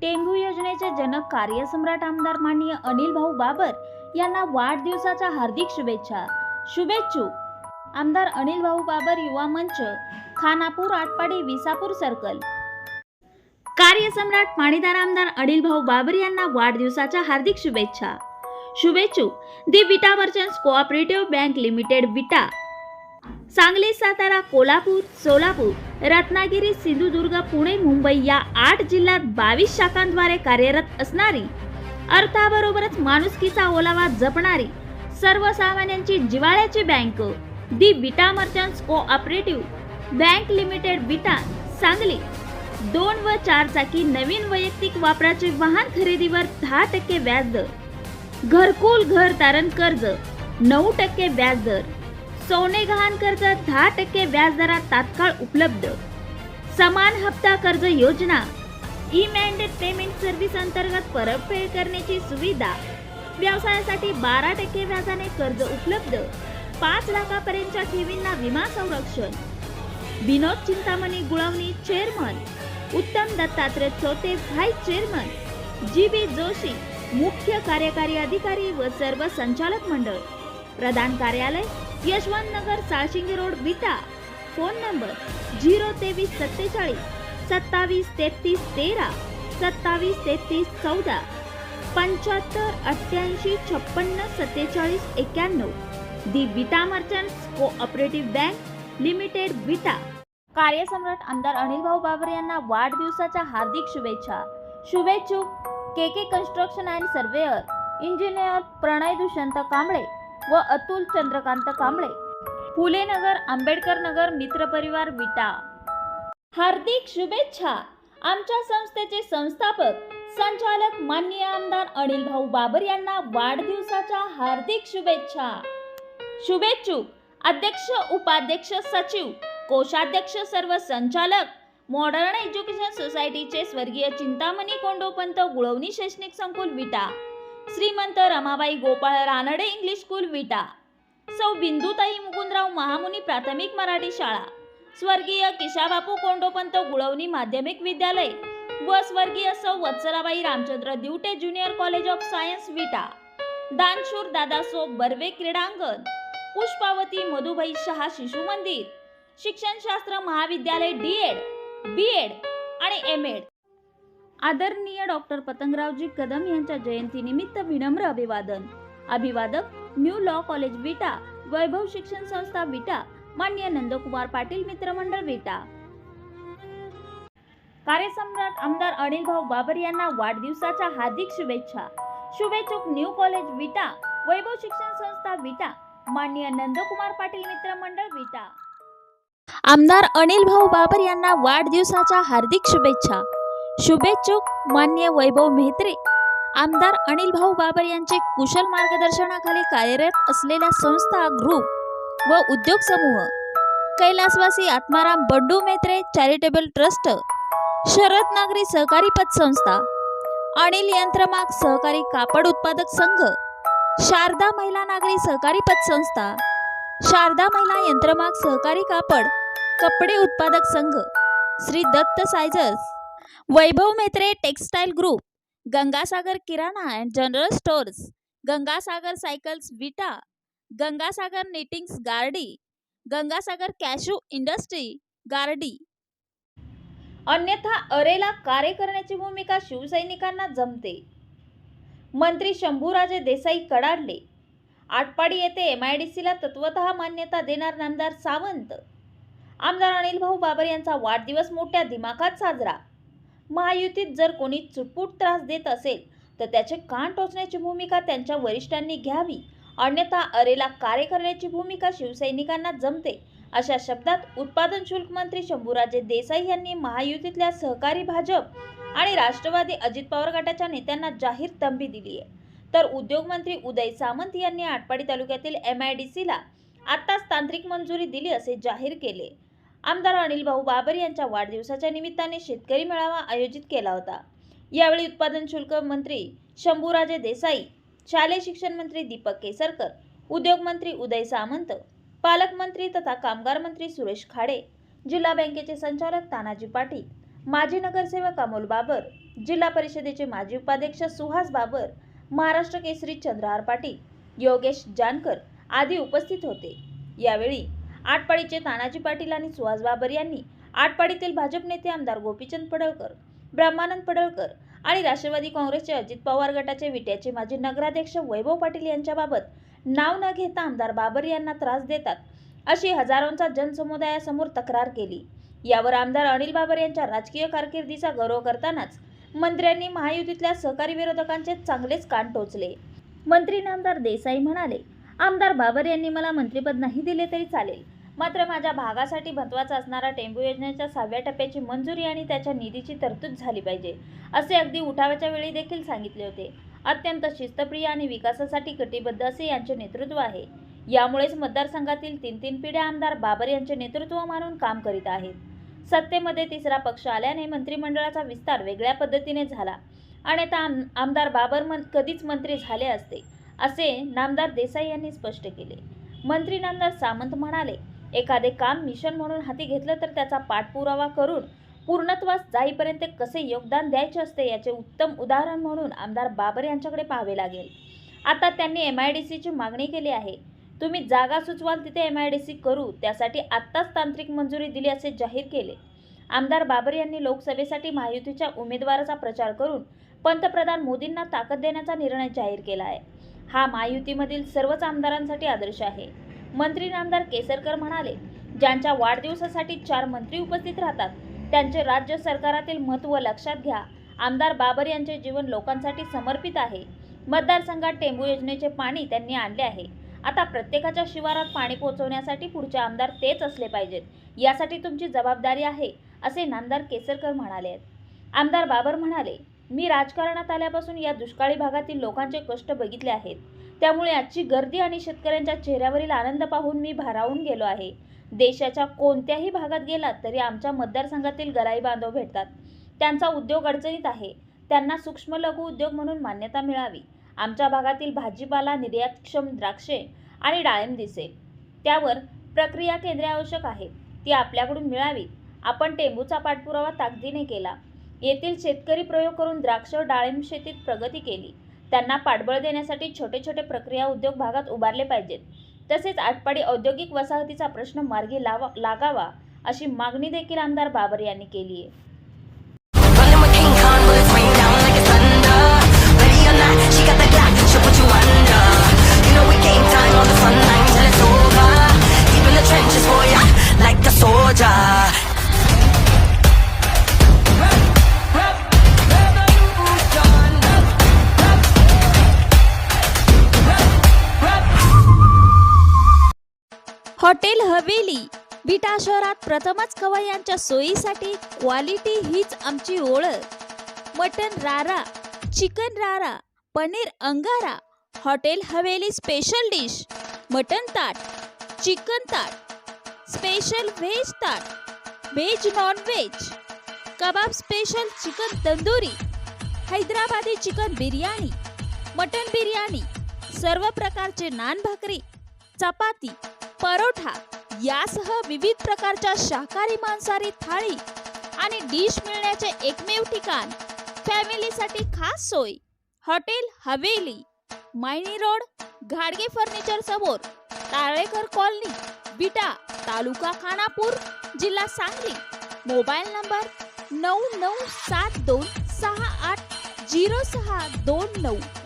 टेंभू योजनेचे जनक कार्यसम्राट आमदार माननीय अनिल भाऊ बाबर यांना वाढदिवसाच्या हार्दिक शुभेच्छा. शुभेच्छुक आमदार अनिल भाऊ बाबर युवा मंच, खानापूर, आटपाडी, विसापूर सर्कल. कार्यसम्राट माणीदार आमदार अनिल भाऊ बाबर यांना वाढदिवसाच्या हार्दिक शुभेच्छा. शुभेच्छुक दी विटा मर्चंट्स कोऑपरेटिव्ह बँक लिमिटेड विटा, सांगली, सातारा, कोल्हापूर, सोलापूर, रत्नागिरी, सिंधुदुर्ग, पुणे, मुंबई या 8 जिल्ह्यात 22 शाखांद्वारे कार्यरत असणारी, अर्थाबरोबरच माणुसकीचा ओलावा जपणारी, सर्वसामान्यांची जिव्हाळ्याची बँक दी विटा मर्चंट्स कोऑपरेटिव्ह बँक लिमिटेड विटा, सांगली. 2 व 4 चाकी नवीन वैयक्तिक वापराचे वाहन खरेदीवर 10% व्याजदर, घरकुल घर तारण कर्ज 9% व्याजदर, सोने गहाण कर्ज 10% व्याजदरात तात्काळ उपलब्ध, समान हप्ता कर्ज योजना, ई मॅन्डेट पेमेंट सर्व्हिस अंतर्गत परतफेड करण्याची सुविधा, व्यवसायासाठी 12% व्याजाने कर्ज उपलब्ध, 5 लाखापर्यंतच्या ठेवींना विमा संरक्षण. विनोद चिंतामणी गुळवणी चेअरमन, उत्तम दत्तात्रय चौथे व्हाईस चेअरमन, जी.बी. जोशी मुख्य कार्यकारी अधिकारी व सर्व संचालक मंडळ. प्रधान कार्यालय यशवंत नगर, साळशिंगे रोड, विटा. Phone number 02347 27 33 13 27 33 14 75 88 56 47 91. दी विटा मर्चंट्स कोऑपरेटिव्ह बँक लिमिटेड विटा. कार्यसम्राट आमदार अनिल भाऊ बाबर यांना वाढदिवसाच्या हार्दिक शुभेच्छा. शुभेच्छुक के कन्स्ट्रक्शन अँड सर्वेअर, इंजिनियर प्रणय दुष्यंत कांबळे व अतुल चंद्रकांत कांबळे, फुले नगर, आंबेडकर नगर, मित्र परिवार, विटा. हार्दिक शुभेच्छा. आमच्या संस्थेचे संस्थापक संचालक माननीय आमदार अनिल भाऊ बाबर यांना वाढदिवसाच्या हार्दिक शुभेच्छा. शुभेच्छुक अध्यक्ष, उपाध्यक्ष, सचिव, कोषाध्यक्ष, सर्व संचालक, मॉडर्न एज्युकेशन सोसायटीचे स्वर्गीय चिंतामणी कोंडोपंत गुळवणी शैक्षणिक संकुल विटा, श्रीमंत रमाबाई गोपाळ रानडे इंग्लिश स्कूल विटा, सौ बिंदुताई मुकुंदराव महामुनी प्राथमिक मराठी शाळा, स्वर्गीय किशाबापू कोंडोपंत गुळवणी माध्यमिक विद्यालय व स्वर्गीय सौ Vatsalabai Ramchandra Divate junior college of science Vita, दानशूर दादासो बर्वे क्रीडांगण, पुष्पावती मधुभाई शहा शिशु मंदिर, शिक्षणशास्त्र महाविद्यालय डीएड, बीएड आणि एमएड. आदरणीय डॉक्टर पतंगरावजी कदम यांच्या जयंतीनिमित्त विनम्र अभिवादन. अभिवादक न्यू लॉ कॉलेज विटा, वैभव शिक्षण संस्था विटा, माननीय नंदकुमार पाटील मित्रमंडळ विटा. कार्यसम्राट आमदार अनिल भाऊ बाबर यांना वाढदिवसाच्या हार्दिक शुभेच्छा. शुभेच्छुक न्यू कॉलेज विटा, वैभव शिक्षण संस्था विटा, माननीय नंदकुमार पाटील मित्रमंडळ विटा. आमदार अनिल भाऊ बाबर यांना वाढदिवसाच्या हार्दिक शुभेच्छा. शुभेच्छुक माननीय वैभव मेहत्रे. आमदार अनिल भाऊ बाबर यांचे कुशल मार्गदर्शनाखाली कार्यरत असलेल्या संस्था, ग्रुप व उद्योग समूह, कैलासवासी आत्माराम बंडू मेहत्रे चॅरिटेबल ट्रस्ट, शरद नागरी सहकारी पतसंस्था, अनिल यंत्रमाग सहकारी कापड उत्पादक संघ, शारदा महिला नागरी सहकारी पतसंस्था, शारदा महिला यंत्रमाग सहकारी कापड कपडे उत्पादक संघ, Shri Datta sizers, Vaibhav Mehatre textile group, Gangasagar Kirana and general stores, Gangasagar cycles Vita, Gangasagar knittings Gardi, Gangasagar cashew industry Gardi. अन्यथा अरेला कार्य करण्याची भूमिका शिवसैनिकांना जमते. मंत्री शंभूराजे देसाई कडाडले. आटपाडी येथे MIDCला तत्वतः मान्यता देणार नामदार सावंत. आमदार अनिल भाऊ बाबर यांचा वाढदिवस मोठ्या दिमाखात साजरा. महायुतीत जर कोणी चुटपुट त्रास देत असेल तर त्याचे कान टोचण्याची भूमिका त्यांच्या वरिष्ठांनी घ्यावी, अन्यथा अरेला कार्य करण्याची भूमिका शिवसैनिकांना जमते, अशा शब्दात उत्पादन शुल्क मंत्री शंभूराजे देसाई यांनी महायुतीतल्या सहकारी भाजप आणि राष्ट्रवादी अजित पवार गटाच्या नेत्यांना जाहीर तंबी दिली आहे. तर उद्योग मंत्री उदय सामंत यांनी आटपाडी तालुक्यातील MIDCला आत्ताच तांत्रिक मंजुरी दिली असे जाहीर केले. आमदार अनिल भाऊ बाबर यांच्या वाढदिवसाच्या निमित्ताने शेतकरी मेळावा आयोजित केला होता. यावेळी उत्पादन शुल्क मंत्री शंभूराजे देसाई, शालेय शिक्षण मंत्री दीपक केसरकर, उद्योग मंत्री उदय सामंत, पालकमंत्री तथा कामगार मंत्री सुरेश खाडे, जिल्हा बँकेचे संचालक तानाजी पाटील, माजी नगरसेवक अमोल बाबर, जिल्हा परिषदेचे माजी उपाध्यक्ष सुहास बाबर, महाराष्ट्र केसरी चंद्रहार पाटील, योगेश जानकर आदी उपस्थित होते। यावेळी आटपाडीचे तानाजी पाटील आणि सुहास बाबर यांनी आटपाडीतील भाजप नेते आमदार गोपीचंद पडळकर, ब्रह्मानंद पडळकर आणि राष्ट्रवादी काँग्रेसचे अजित पवार गटाचे विट्याचे माजी नगराध्यक्ष वैभव पाटील यांच्याबाबत नाव न घेता आमदार बाबर यांना त्रास देतात अशी हजारोंचा जनसमुदायासमोर तक्रार केली। यावर आमदार अनिल बाबर यांच्या राजकीय कारकिर्दीचा गौरव करतानाच मंत्र्यांनी महायुतीतल्या सहकारी विरोधकांचे चांगलेच कान टोचले। मंत्री नामदार देसाई म्हणाले, आमदार बाबर यांनी मला मंत्रिपद नाही दिले तरी चालेल, मात्र माझ्या भागासाठी महत्त्वाचा असणारा टेंबू योजनेच्या 6व्या टप्प्याची मंजुरी आणि त्याच्या निधीची तरतूद झाली पाहिजे असे अगदी उठावाच्या वेळी देखील सांगितले होते। अत्यंत शिस्तप्रिय आणि विकासासाठी कटिबद्ध असे यांचे नेतृत्व आहे। यामुळेच मतदारसंघातील 3 पिढ्या आमदार बाबर यांचे नेतृत्व मानून काम करीत आहेत। सत्तेमध्ये तिसरा पक्ष आल्याने मंत्रिमंडळाचा विस्तार वेगळ्या पद्धतीने झाला आणि आता आमदार बाबर कधीच मंत्री झाले असते असे नामदार देसाई यांनी स्पष्ट केले। मंत्री नामदार सामंत म्हणाले, एखादे काम मिशन म्हणून हाती घेतलं तर त्याचा पाठपुरावा करून पूर्णत्वास जाईपर्यंत कसे योगदान द्यायचे असते याचे उत्तम उदाहरण म्हणून आमदार बाबर यांच्याकडे पाहावे लागेल। आता त्यांनी MIDCची मागणी केली आहे। तुम्ही जागा सुचवाल तिथे MIDC करू, त्यासाठी आत्ताच तांत्रिक मंजुरी दिली असे जाहीर केले। आमदार बाबर यांनी लोकसभेसाठी महायुतीच्या उमेदवाराचा प्रचार करून पंतप्रधान मोदींना ताकद देण्याचा निर्णय जाहीर केला आहे। हा महायुतीमधील सर्वच आमदारांसाठी आदर्श आहे। मंत्री नामदार केसरकर म्हणाले, ज्यांच्या वाढदिवसासाठी 4 मंत्री उपस्थित राहतात त्यांचे राज्य सरकारातील महत्त्व लक्षात घ्या। आमदार बाबर यांचे जीवन लोकांसाठी समर्पित आहे। मतदारसंघात टेंबू योजनेचे पाणी त्यांनी आणले आहे। आता प्रत्येकाच्या शिवारात पाणी पोहोचवण्यासाठी पुढचे आमदार तेच असले पाहिजेत, यासाठी तुमची जबाबदारी आहे असे नामदार केसरकर म्हणाले। आमदार बाबर म्हणाले, मी राजकारणात आल्यापासून या दुष्काळी भागातील लोकांचे कष्ट बघितले आहेत, त्यामुळे आजची गर्दी आणि शेतकऱ्यांच्या चेहऱ्यावरील आनंद पाहून मी भारावून गेलो आहे। देशाच्या कोणत्याही भागात गेलात तरी आमच्या मतदारसंघातील गराई बांधव भेटतात, त्यांचा उद्योग अडचणीत आहे, त्यांना सूक्ष्म लघु उद्योग म्हणून मान्यता मिळावी। आमच्या भागातील भाजीपाला, निर्यातक्षम द्राक्षे आणि डाळिंब दिसेल, त्यावर प्रक्रिया केंद्रे आवश्यक आहे, ती आपल्याकडून मिळावी। आपण टेंबूचा पाठपुरावा ताकदीने केला। येथील शेतकरी प्रयोग करून द्राक्ष डाळिंब शेतीत प्रगती केली। त्यांना पाठबळ देण्यासाठी छोटे छोटे प्रक्रिया उद्योग भागात उभारले पाहिजेत। तसेच आटपाडी औद्योगिक वसाहतीचा प्रश्न मार्गी लागावा अशी मागणी देखील आमदार बाबर यांनी केली आहे। हॉटेल हवेली विटा शहरात प्रथमच खवय्यांच्या सोयीसाठी क्वालिटी हीच आमची ओळख। मटन रारा, chicken rara, paneer angara, hotel Haveli special dish, mutton ताट, चिकन ताट, स्पेशल व्हेज ताट, व्हेज नॉन व्हेज, कबाब special chicken tandoori, Hyderabadi chicken biryani, mutton biryani, सर्व प्रकारचे नान भाकरी, चपाती, परोठा यासह विविध प्रकारच्या शाकाहारी मांसाहारी थाळी आणि डिश मिळण्याचे एकमेव ठिकाण, फॅमिलीसाठी खास सोय, हॉटेल हवेली, मायनी रोड, घाडगे फर्निचर समोर, ताळेकर कॉलनी, विटा, तालुका खानापूर, जिल्हा सांगली। Mobile number 9972680629।